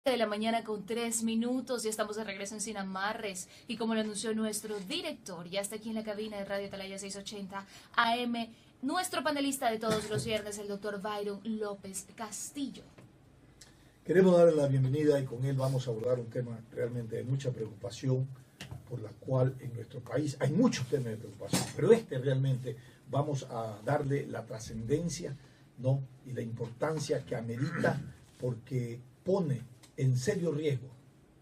de la mañana con 3 minutos, ya estamos de regreso en Sin Amarres y como lo anunció nuestro director, ya está aquí en la cabina de Radio Atalaya 680 AM, nuestro panelista de todos los viernes, el doctor Byron López Castillo. Queremos darle la bienvenida y con él vamos a abordar un tema realmente de mucha preocupación, por la cual en nuestro país hay muchos temas de preocupación, pero realmente vamos a darle la trascendencia, ¿no?, y la importancia que amerita, porque pone en serio riesgo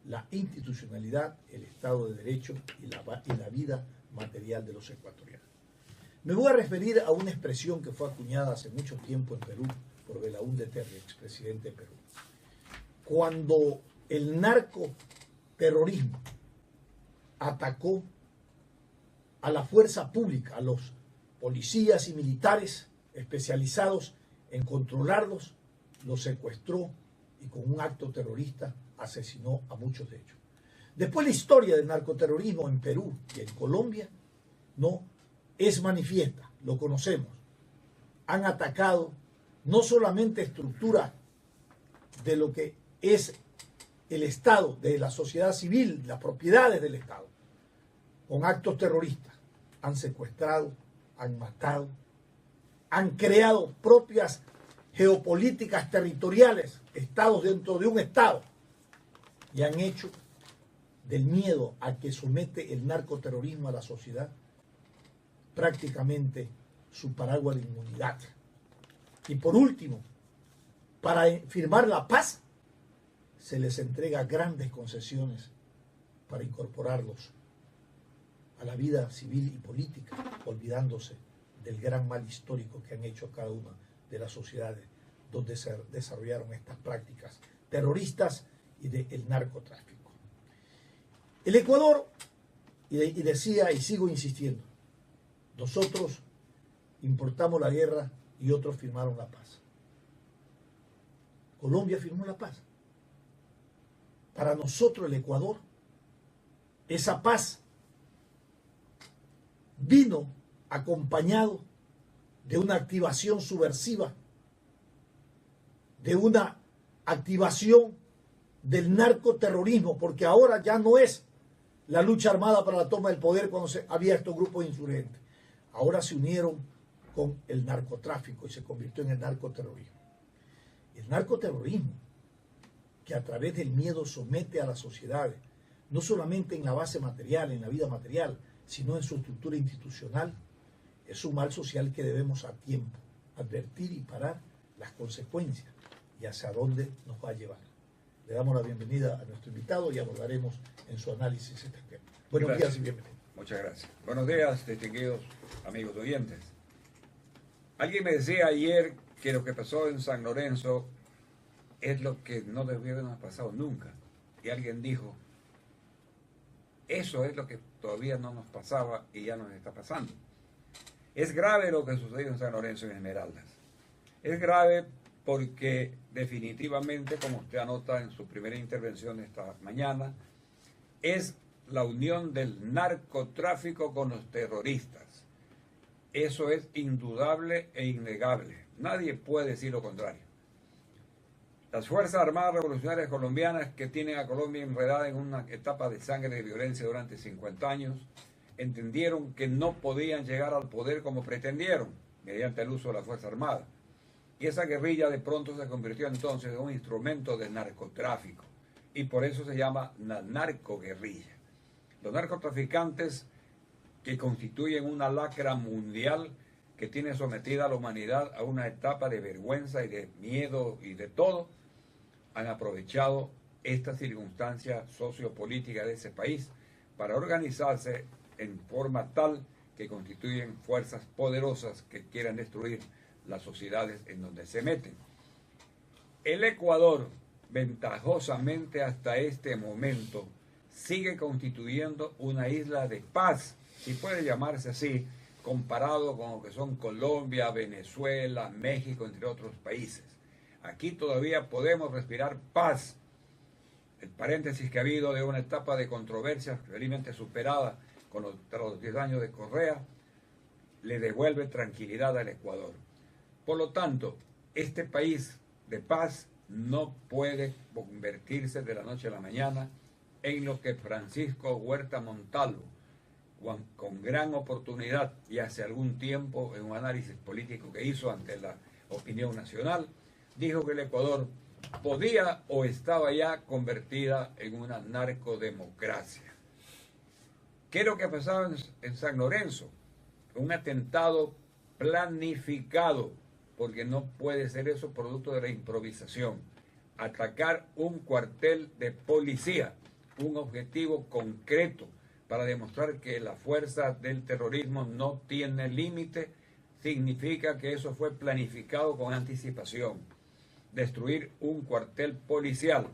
la institucionalidad, el Estado de Derecho y la vida material de los ecuatorianos. Me voy a referir a una expresión que fue acuñada hace mucho tiempo en Perú por Belaúnde Terry, expresidente de Perú. Cuando el narcoterrorismo atacó a la fuerza pública, a los policías y militares especializados en controlarlos, los secuestró y con un acto terrorista asesinó a muchos de ellos. Después la historia del narcoterrorismo en Perú y en Colombia no es manifiesta, lo conocemos. Han atacado no solamente estructuras de lo que es el Estado, de la sociedad civil, las propiedades del Estado, con actos terroristas. Han secuestrado, han matado, han creado propias geopolíticas territoriales, estados dentro de un estado, y han hecho del miedo a que somete el narcoterrorismo a la sociedad prácticamente su paraguas de inmunidad. Y por último, para firmar la paz, se les entrega grandes concesiones para incorporarlos a la vida civil y política, olvidándose del gran mal histórico que han hecho cada una de las sociedades donde se desarrollaron estas prácticas terroristas y del narcotráfico. El Ecuador, y decía y sigo insistiendo, nosotros importamos la guerra y otros firmaron la paz. Colombia firmó la paz. Para nosotros el Ecuador, esa paz vino acompañado de una activación subversiva, de una activación del narcoterrorismo, porque ahora ya no es la lucha armada para la toma del poder cuando había estos grupos insurgentes. Ahora se unieron con el narcotráfico y se convirtió en el narcoterrorismo. El narcoterrorismo, que a través del miedo somete a las sociedades, no solamente en la base material, en la vida material, sino en su estructura institucional, es un mal social que debemos a tiempo advertir y parar las consecuencias y hacia dónde nos va a llevar. Le damos la bienvenida a nuestro invitado y abordaremos en su análisis este tema. Buenos días y bienvenido. Muchas gracias. Buenos días, distinguidos amigos oyentes. Alguien me decía ayer que lo que pasó en San Lorenzo es lo que no debió habernos pasado nunca. Y alguien dijo, eso es lo que todavía no nos pasaba y ya nos está pasando. Es grave lo que sucedió en San Lorenzo y en Esmeraldas. Es grave porque definitivamente, como usted anota en su primera intervención esta mañana, es la unión del narcotráfico con los terroristas. Eso es indudable e innegable. Nadie puede decir lo contrario. Las Fuerzas Armadas Revolucionarias Colombianas, que tienen a Colombia enredada en una etapa de sangre y de violencia durante 50 años, entendieron que no podían llegar al poder como pretendieron, mediante el uso de la Fuerza Armada. Y esa guerrilla de pronto se convirtió entonces en un instrumento de narcotráfico. Y por eso se llama la narcoguerrilla. Los narcotraficantes, que constituyen una lacra mundial que tiene sometida a la humanidad a una etapa de vergüenza y de miedo y de todo, han aprovechado esta circunstancia sociopolítica de ese país para organizarse en forma tal que constituyen fuerzas poderosas que quieran destruir las sociedades en donde se meten. El Ecuador, ventajosamente hasta este momento, sigue constituyendo una isla de paz, si puede llamarse así, comparado con lo que son Colombia, Venezuela, México, entre otros países. Aquí todavía podemos respirar paz. El paréntesis que ha habido de una etapa de controversia felizmente superada tras los 10 años de Correa, le devuelve tranquilidad al Ecuador. Por lo tanto, este país de paz no puede convertirse de la noche a la mañana en lo que Francisco Huerta Montalvo, con gran oportunidad y hace algún tiempo en un análisis político que hizo ante la opinión nacional, dijo que el Ecuador podía o estaba ya convertida en una narcodemocracia. ¿Qué es lo que pasaba en San Lorenzo? Un atentado planificado, porque no puede ser eso producto de la improvisación. Atacar un cuartel de policía, un objetivo concreto para demostrar que la fuerza del terrorismo no tiene límite, significa que eso fue planificado con anticipación. Destruir un cuartel policial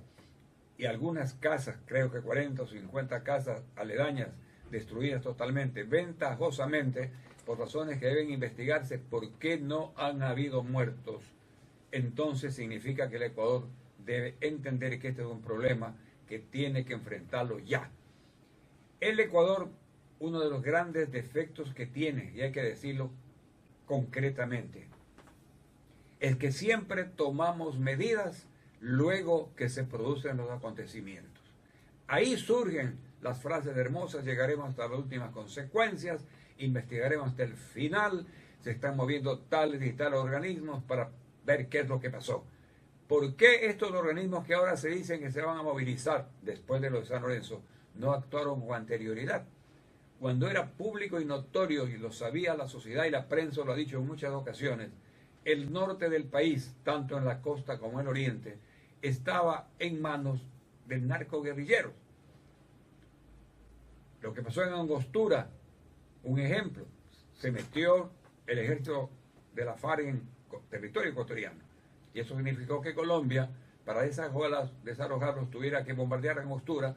y algunas casas, creo que 40 o 50 casas aledañas, destruidas totalmente, ventajosamente, por razones que deben investigarse, por qué no han habido muertos, entonces significa que el Ecuador debe entender que este es un problema que tiene que enfrentarlo ya. El Ecuador, uno de los grandes defectos que tiene, y hay que decirlo concretamente, es que siempre tomamos medidas luego que se producen los acontecimientos. Ahí surgen las frases hermosas, llegaremos hasta las últimas consecuencias, investigaremos hasta el final, se están moviendo tales y tales organismos para ver qué es lo que pasó. ¿Por qué estos organismos que ahora se dicen que se van a movilizar después de lo de San Lorenzo no actuaron con anterioridad? Cuando era público y notorio, y lo sabía la sociedad y la prensa lo ha dicho en muchas ocasiones, el norte del país, tanto en la costa como en el oriente, estaba en manos del narcoguerrillero. Lo que pasó en Angostura, un ejemplo, se metió el ejército de la FARC en territorio ecuatoriano. Y eso significó que Colombia, para desalojarlos, tuviera que bombardear Angostura,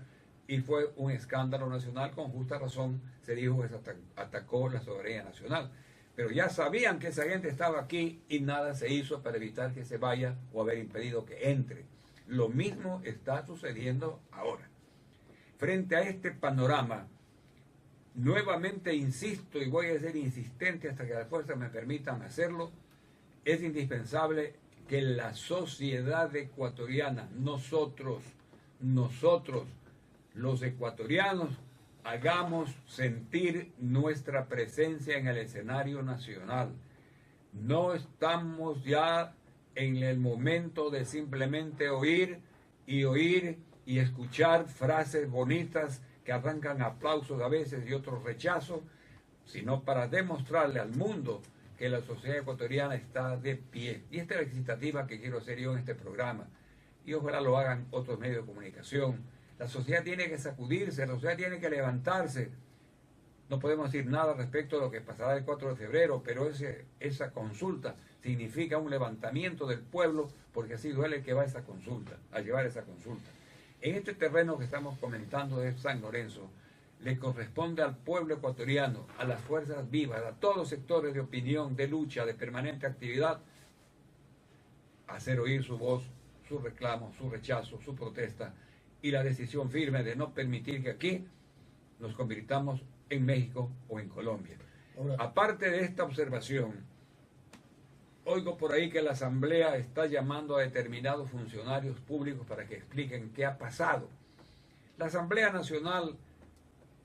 y fue un escándalo nacional. Con justa razón se dijo que se atacó la soberanía nacional. Pero ya sabían que esa gente estaba aquí y nada se hizo para evitar que se vaya o haber impedido que entre. Lo mismo está sucediendo ahora. Frente a este panorama, nuevamente insisto y voy a ser insistente hasta que las fuerzas me permitan hacerlo, es indispensable que la sociedad ecuatoriana, nosotros, los ecuatorianos, hagamos sentir nuestra presencia en el escenario nacional. No estamos ya en el momento de simplemente oír y escuchar frases bonitas que arrancan aplausos a veces y otros rechazos, sino para demostrarle al mundo que la sociedad ecuatoriana está de pie. Y esta es la excitativa que quiero hacer yo en este programa. Y ojalá lo hagan otros medios de comunicación. La sociedad tiene que sacudirse, la sociedad tiene que levantarse. No podemos decir nada respecto a lo que pasará el 4 de febrero, pero esa consulta significa un levantamiento del pueblo, porque así duele que va a llevar esa consulta. En este terreno que estamos comentando de San Lorenzo, le corresponde al pueblo ecuatoriano, a las fuerzas vivas, a todos los sectores de opinión, de lucha, de permanente actividad, hacer oír su voz, su reclamo, su rechazo, su protesta y la decisión firme de no permitir que aquí nos convirtamos en México o en Colombia. Ahora, aparte de esta observación, oigo por ahí que la Asamblea está llamando a determinados funcionarios públicos para que expliquen qué ha pasado. La Asamblea Nacional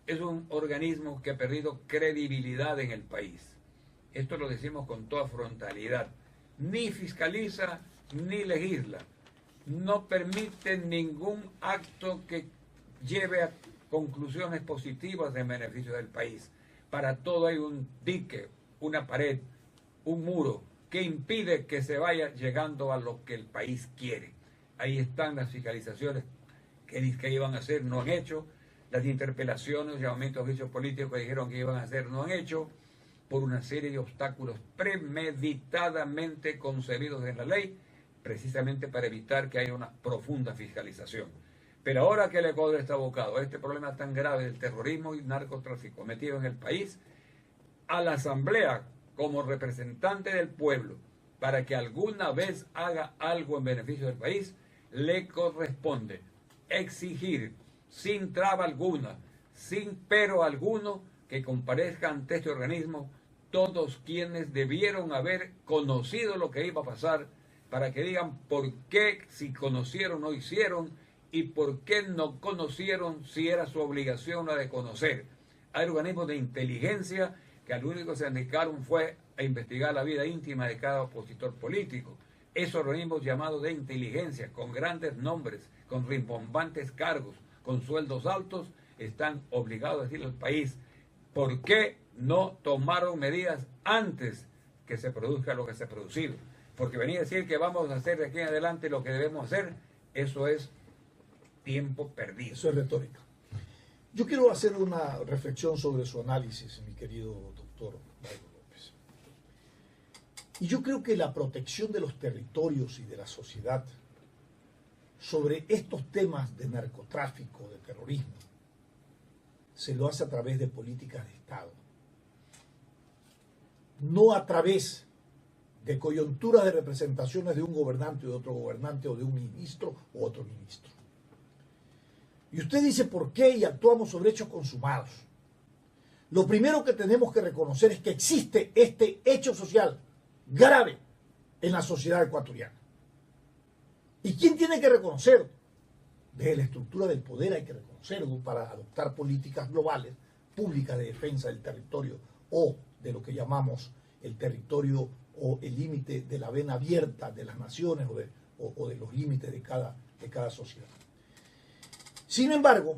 es un organismo que ha perdido credibilidad en el país. Esto lo decimos con toda frontalidad. Ni fiscaliza ni legisla. No permite ningún acto que lleve a conclusiones positivas en beneficio del país. Para todo hay un dique, una pared, un muro que impide que se vaya llegando a lo que el país quiere. Ahí están las fiscalizaciones que iban a hacer, no han hecho. Las interpelaciones, llamamientos a juicios políticos que dijeron que iban a hacer, no han hecho, por una serie de obstáculos premeditadamente concebidos en la ley, precisamente para evitar que haya una profunda fiscalización. Pero ahora que el Ecuador está abocado a este problema tan grave del terrorismo y narcotráfico metido en el país, a la Asamblea, como representante del pueblo, para que alguna vez haga algo en beneficio del país, le corresponde exigir sin traba alguna, sin pero alguno, que comparezca ante este organismo todos quienes debieron haber conocido lo que iba a pasar para que digan por qué, si conocieron no hicieron, y por qué no conocieron si era su obligación la de conocer. Hay organismos de inteligencia que al único que se dedicaron fue a investigar la vida íntima de cada opositor político. Esos organismos llamados de inteligencia, con grandes nombres, con rimbombantes cargos, con sueldos altos, están obligados a decirle al país por qué no tomaron medidas antes que se produzca lo que se ha producido. Porque venir a decir que vamos a hacer de aquí en adelante lo que debemos hacer, eso es tiempo perdido. Eso es retórica. Yo quiero hacer una reflexión sobre su análisis, mi querido doctor Dairo López. Y yo creo que la protección de los territorios y de la sociedad sobre estos temas de narcotráfico, de terrorismo, se lo hace a través de políticas de Estado. No a través de coyunturas de representaciones de un gobernante o de otro gobernante, o de un ministro o otro ministro. Y usted dice por qué y actuamos sobre hechos consumados. Lo primero que tenemos que reconocer es que existe este hecho social grave en la sociedad ecuatoriana. ¿Y quién tiene que reconocerlo? Desde la estructura del poder hay que reconocerlo para adoptar políticas globales, públicas de defensa del territorio o de lo que llamamos el territorio o el límite de la vena abierta de las naciones o de los límites de cada sociedad. Sin embargo,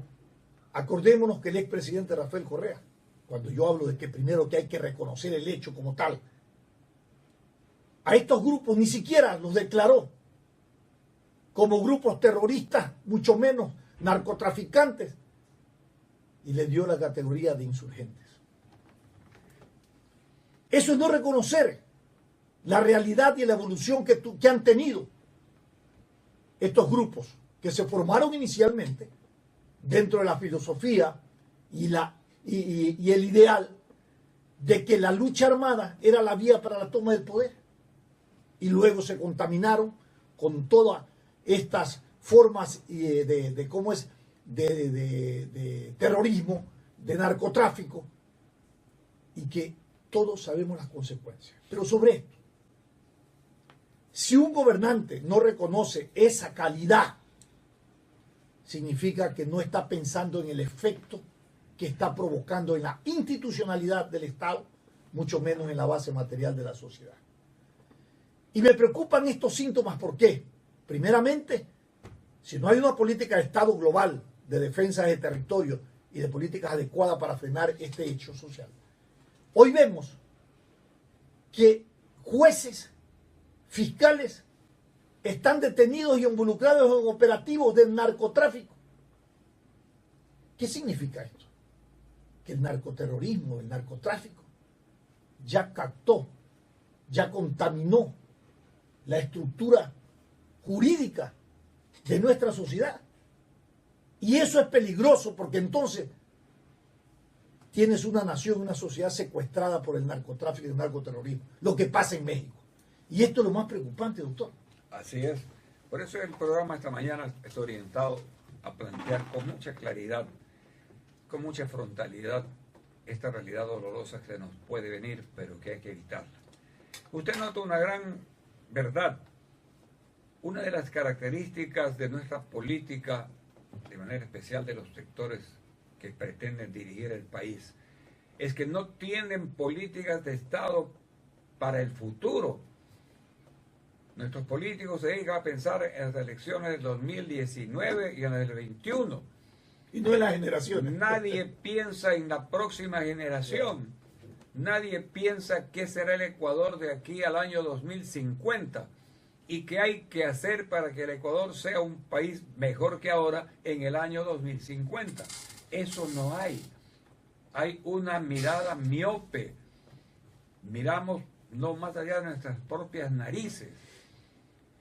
acordémonos que el expresidente Rafael Correa, cuando yo hablo de que primero que hay que reconocer el hecho como tal, a estos grupos ni siquiera los declaró como grupos terroristas, mucho menos narcotraficantes, y les dio la categoría de insurgentes. Eso es no reconocer la realidad y la evolución que han tenido estos grupos que se formaron inicialmente dentro de la filosofía y el ideal de que la lucha armada era la vía para la toma del poder, y luego se contaminaron con todas estas formas de terrorismo, de narcotráfico, y que todos sabemos las consecuencias. Pero sobre esto, si un gobernante no reconoce esa calidad, significa que no está pensando en el efecto que está provocando en la institucionalidad del Estado, mucho menos en la base material de la sociedad. Y me preocupan estos síntomas, ¿por qué? Primeramente, si no hay una política de Estado global de defensa de territorio y de políticas adecuadas para frenar este hecho social, hoy vemos que jueces, fiscales, están detenidos y involucrados en operativos de narcotráfico. ¿Qué significa esto? Que el narcoterrorismo, el narcotráfico, ya captó, ya contaminó la estructura jurídica de nuestra sociedad. Y eso es peligroso, porque entonces tienes una nación, una sociedad secuestrada por el narcotráfico y el narcoterrorismo, lo que pasa en México. Y esto es lo más preocupante, doctor. Así es. Por eso el programa esta mañana está orientado a plantear con mucha claridad, con mucha frontalidad, esta realidad dolorosa que nos puede venir, pero que hay que evitarla. Usted nota una gran verdad. Una de las características de nuestra política, de manera especial de los sectores que pretenden dirigir el país, es que no tienen políticas de Estado para el futuro. Nuestros políticos se dedican a pensar en las elecciones del 2019 y en las del 21. Y no en las generaciones. Nadie piensa en la próxima generación. Nadie piensa qué será el Ecuador de aquí al año 2050 y qué hay que hacer para que el Ecuador sea un país mejor que ahora en el año 2050. Eso no hay. Hay una mirada miope. Miramos no más allá de nuestras propias narices.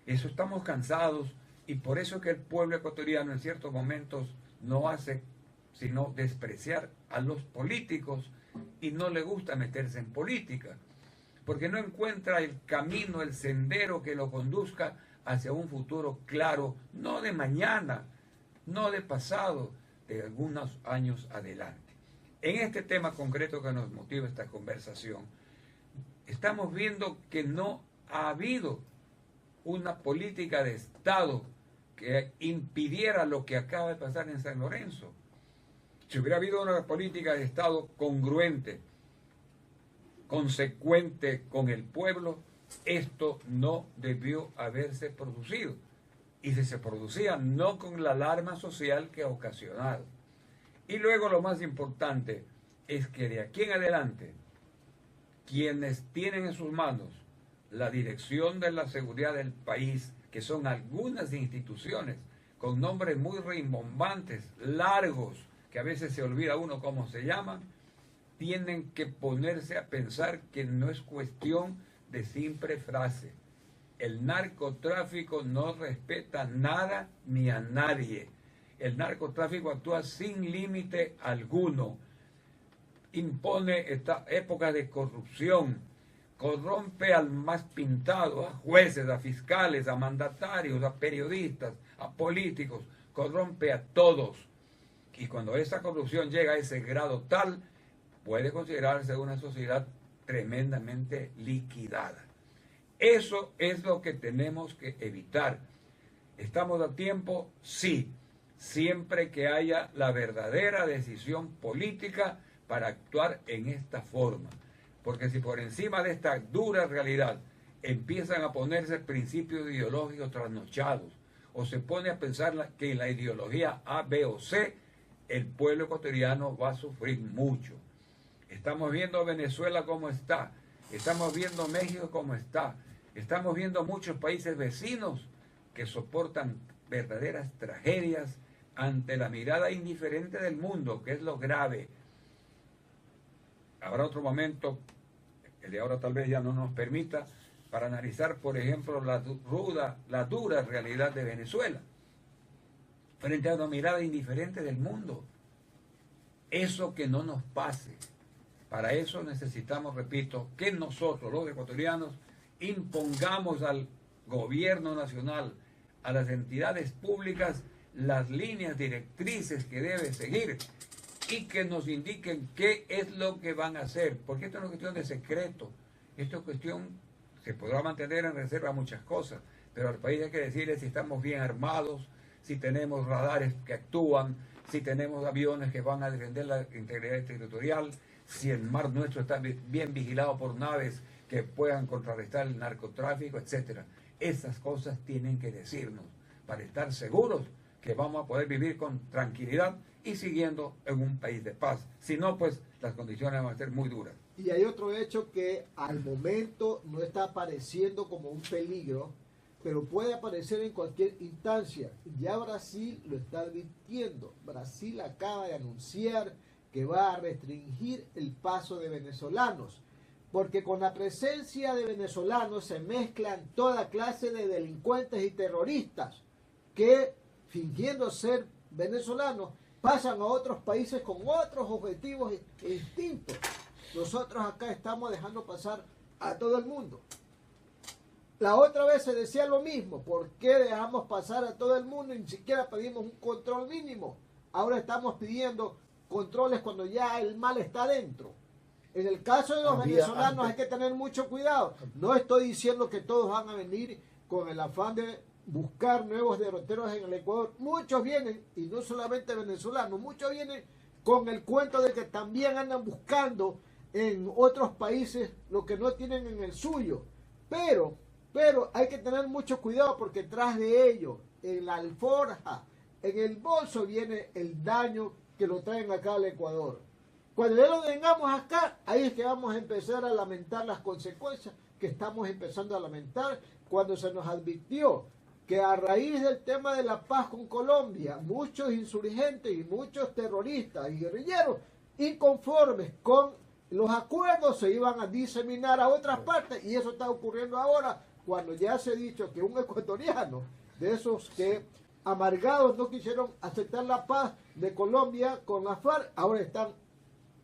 Eso estamos cansados, y por eso que el pueblo ecuatoriano en ciertos momentos no hace sino despreciar a los políticos y no le gusta meterse en política, porque no encuentra el camino, el sendero que lo conduzca hacia un futuro claro, no de mañana, no de pasado, de algunos años adelante. En este tema concreto que nos motiva esta conversación, estamos viendo que no ha habido una política de Estado que impidiera lo que acaba de pasar en San Lorenzo. Si hubiera habido una política de Estado congruente, consecuente con el pueblo, esto no debió haberse producido. Y si se producía, no con la alarma social que ha ocasionado. Y luego lo más importante es que de aquí en adelante, quienes tienen en sus manos la dirección de la seguridad del país, que son algunas instituciones con nombres muy rimbombantes, largos, que a veces se olvida uno cómo se llaman, tienen que ponerse a pensar que no es cuestión de simple frase. El narcotráfico no respeta nada ni a nadie. El narcotráfico actúa sin límite alguno. Impone épocas de corrupción. Corrompe al más pintado, a jueces, a fiscales, a mandatarios, a periodistas, a políticos. Corrompe a todos. Y cuando esa corrupción llega a ese grado tal, puede considerarse una sociedad tremendamente liquidada. Eso es lo que tenemos que evitar. ¿Estamos a tiempo? Sí, siempre que haya la verdadera decisión política para actuar en esta forma. Porque si por encima de esta dura realidad empiezan a ponerse principios ideológicos trasnochados, o se pone a pensar que la ideología A, B o C, el pueblo ecuatoriano va a sufrir mucho. Estamos viendo Venezuela cómo está, estamos viendo México cómo está, estamos viendo muchos países vecinos que soportan verdaderas tragedias ante la mirada indiferente del mundo, que es lo grave. Habrá otro momento, el de ahora tal vez ya no nos permita, para analizar, por ejemplo, la dura realidad de Venezuela, frente a una mirada indiferente del mundo. Eso que no nos pase. Para eso necesitamos, repito, que nosotros, los ecuatorianos, impongamos al gobierno nacional, a las entidades públicas, las líneas directrices que debe seguir y que nos indiquen qué es lo que van a hacer. Porque esto no es cuestión de secreto, esto es cuestión, se podrá mantener en reserva muchas cosas, pero al país hay que decirle si estamos bien armados, si tenemos radares que actúan, si tenemos aviones que van a defender la integridad territorial, si el mar nuestro está bien vigilado por naves que puedan contrarrestar el narcotráfico, etcétera. Esas cosas tienen que decirnos para estar seguros que vamos a poder vivir con tranquilidad y siguiendo en un país de paz. Si no, pues las condiciones van a ser muy duras. Y hay otro hecho que al momento no está apareciendo como un peligro, pero puede aparecer en cualquier instancia. Ya Brasil lo está advirtiendo. Brasil acaba de anunciar que va a restringir el paso de venezolanos, porque con la presencia de venezolanos se mezclan toda clase de delincuentes y terroristas que, fingiendo ser venezolanos, pasan a otros países con otros objetivos distintos. Nosotros acá estamos dejando pasar a todo el mundo. La otra vez se decía lo mismo. ¿Por qué dejamos pasar a todo el mundo y ni siquiera pedimos un control mínimo? Ahora estamos pidiendo controles cuando ya el mal está dentro. En el caso de los venezolanos hay que tener mucho cuidado. No estoy diciendo que todos van a venir con el afán de buscar nuevos derroteros en el Ecuador. Muchos vienen, y no solamente venezolanos, muchos vienen con el cuento de que también andan buscando en otros países lo que no tienen en el suyo. Pero hay que tener mucho cuidado porque tras de ello, en la alforja, en el bolso viene el daño que lo traen acá al Ecuador. Cuando ya lo tengamos acá, ahí es que vamos a empezar a lamentar las consecuencias que estamos empezando a lamentar cuando se nos advirtió que a raíz del tema de la paz con Colombia, muchos insurgentes y muchos terroristas y guerrilleros inconformes con los acuerdos se iban a diseminar a otras partes, y eso está ocurriendo ahora cuando ya se ha dicho que un ecuatoriano de esos que amargados no quisieron aceptar la paz de Colombia con la FARC, ahora están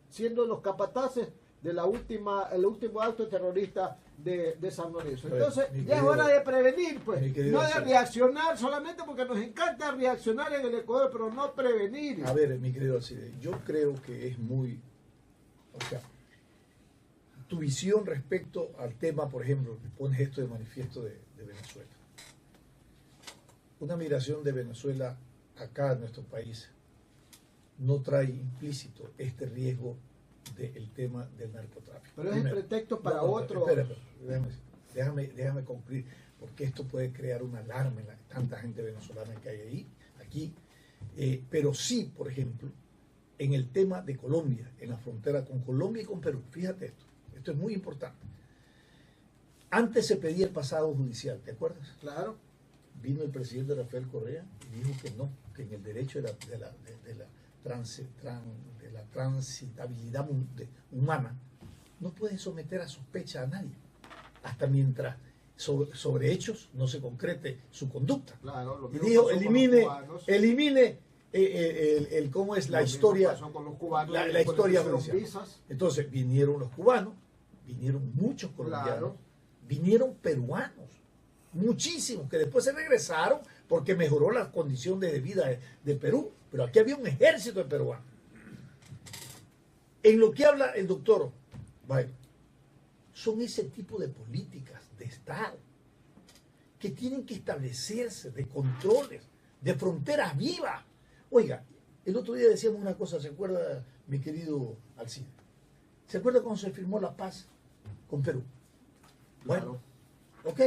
siendo los capataces de el último acto terrorista de San Lorenzo. Entonces, ya es hora de prevenir, pues, no de reaccionar solamente porque nos encanta reaccionar en el Ecuador, pero no prevenir. A ver, mi querido Alcide, yo creo que es muy, o sea, tu visión respecto al tema, por ejemplo, que pones esto de manifiesto de Venezuela. una migración de Venezuela acá en nuestro país no trae implícito este riesgo del tema del narcotráfico. Pero es el pretexto para otro. Espera, déjame concluir, porque esto puede crear una alarma en tanta gente venezolana que hay aquí. Pero sí, por ejemplo, en el tema de Colombia, en la frontera con Colombia y con Perú, fíjate esto es muy importante. Antes se pedía el pasado judicial, ¿te acuerdas? Claro. Vino el presidente Rafael Correa y dijo que no, que en el derecho de la transitabilidad humana no puede someter a sospecha a nadie, hasta mientras sobre hechos no se concrete su conducta. Claro, y dijo, elimine cómo es la historia, la historia judicial. Entonces vinieron los cubanos, vinieron muchos colombianos, claro, vinieron peruanos, muchísimos, que después se regresaron porque mejoró la condición de vida de Perú, pero aquí había un ejército de peruanos. En lo que habla el doctor Bayron, son ese tipo de políticas de Estado que tienen que establecerse, de controles, de fronteras vivas. Oiga, el otro día decíamos una cosa, ¿se acuerda, mi querido Alcide? ¿Se acuerda cuando se firmó la paz con Perú? Bueno, ok.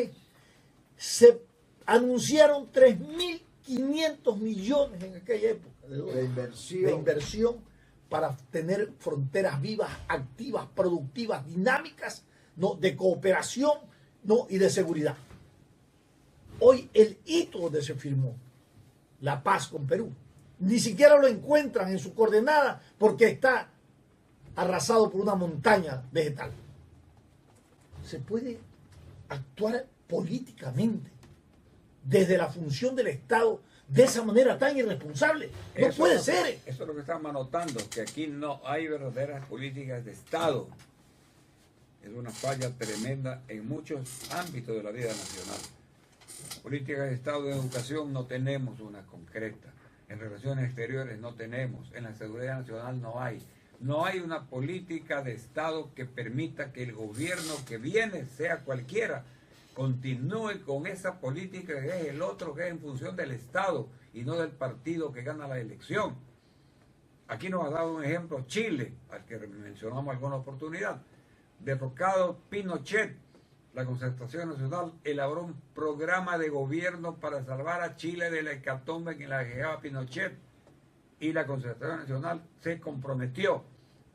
Se anunciaron 3.500 millones en aquella época de inversión para tener fronteras vivas, activas, productivas, dinámicas, ¿no?, de cooperación, ¿no?, y de seguridad. Hoy el hito donde se firmó la paz con Perú, ni siquiera lo encuentran en su coordenada porque está arrasado por una montaña vegetal. Se puede actuar políticamente desde la función del Estado de esa manera tan irresponsable. No puede ser. Eso es lo que estamos notando, que aquí no hay verdaderas políticas de Estado. Es una falla tremenda en muchos ámbitos de la vida nacional. Políticas de Estado de educación no tenemos una concreta. En relaciones exteriores no tenemos. En la seguridad nacional no hay. No hay una política de Estado que permita que el gobierno que viene, sea cualquiera, continúe con esa política que es el otro, que es en función del Estado y no del partido que gana la elección. Aquí nos ha dado un ejemplo Chile, al que mencionamos alguna oportunidad. Derrocado Pinochet, la Concertación Nacional elaboró un programa de gobierno para salvar a Chile de la hecatombe en la que llegaba Pinochet, y la Concertación Nacional se comprometió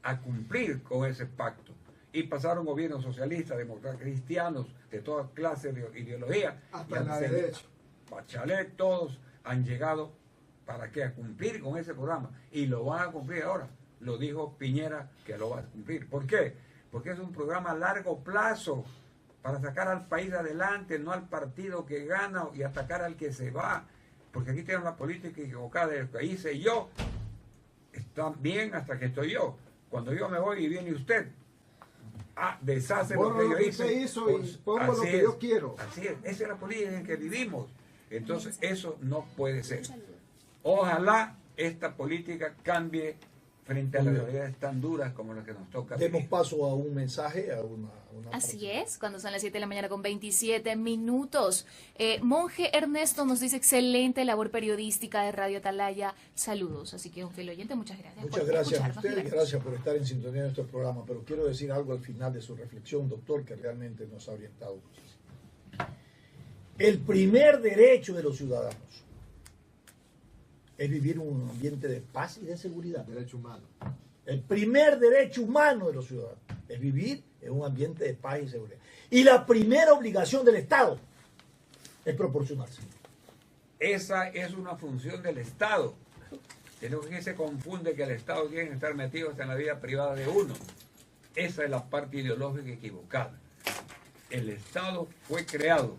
a cumplir con ese pacto. Y pasaron gobiernos socialistas, demócratas, cristianos, de todas clases de ideología. Hasta la derecha. Bachelet, todos han llegado, ¿para qué? A cumplir con ese programa. Y lo van a cumplir ahora. Lo dijo Piñera que lo va a cumplir. ¿Por qué? Porque es un programa a largo plazo para sacar al país adelante, no al partido que gana y atacar al que se va. Porque aquí tenemos la política equivocada de lo que hice yo. Está bien hasta que estoy yo. Cuando yo me voy y viene usted, deshace lo que yo hice. Pongo lo que yo quiero. Así es, esa es la política en que vivimos. Entonces eso no puede ser. Ojalá esta política cambie frente a las realidades tan duras como las que nos toca. Demos paso a un mensaje, a una Así es, cuando son las 7 de la mañana con 27 minutos. Monje Ernesto nos dice, excelente labor periodística de Radio Atalaya. Saludos. Así que, un fiel oyente, muchas gracias. Muchas gracias a ustedes y gracias por estar en sintonía de nuestro programa. Pero quiero decir algo al final de su reflexión, doctor, que realmente nos ha orientado muchísimo. El primer derecho de los ciudadanos es vivir en un ambiente de paz y de seguridad. Derecho humano. El primer derecho humano de los ciudadanos es vivir en un ambiente de paz y seguridad. Y la primera obligación del Estado es proporcionarse. Esa es una función del Estado. Creo que se confunde que el Estado tiene que estar metido hasta en la vida privada de uno. Esa es la parte ideológica equivocada. El Estado fue creado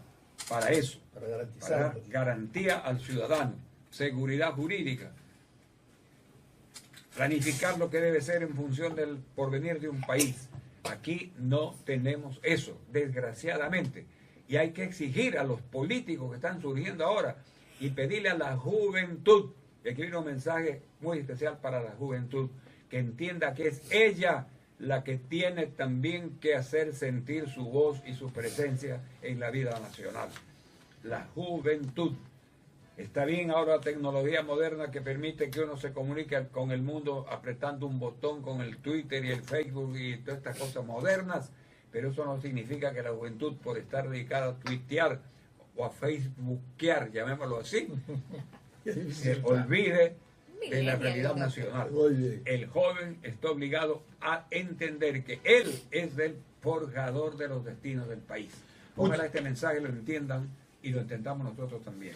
para eso, para dar garantía al ciudadano, seguridad jurídica, planificar lo que debe ser en función del porvenir de un país. Aquí no tenemos eso, desgraciadamente. Y hay que exigir a los políticos que están surgiendo ahora y pedirle a la juventud, y aquí viene un mensaje muy especial para la juventud, que entienda que es ella la que tiene también que hacer sentir su voz y su presencia en la vida nacional. La juventud. Está bien ahora la tecnología moderna que permite que uno se comunique con el mundo apretando un botón con el Twitter y el Facebook y todas estas cosas modernas, pero eso no significa que la juventud, por estar dedicada a tuitear o a facebookear, llamémoslo así, se olvide de la realidad nacional. El joven está obligado a entender que él es el forjador de los destinos del país. Ojalá este mensaje lo entiendan y lo entendamos nosotros también.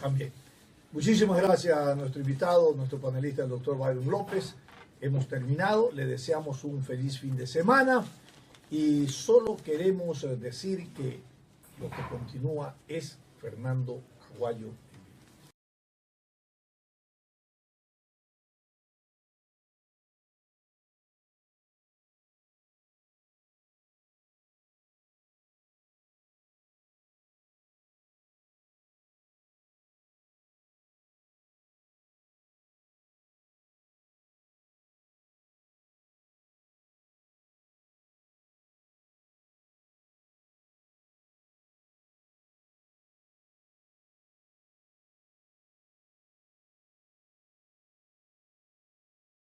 Muchísimas gracias a nuestro invitado, nuestro panelista, el doctor Byron López. Hemos terminado, le deseamos un feliz fin de semana y solo queremos decir que lo que continúa es Fernando Aguayo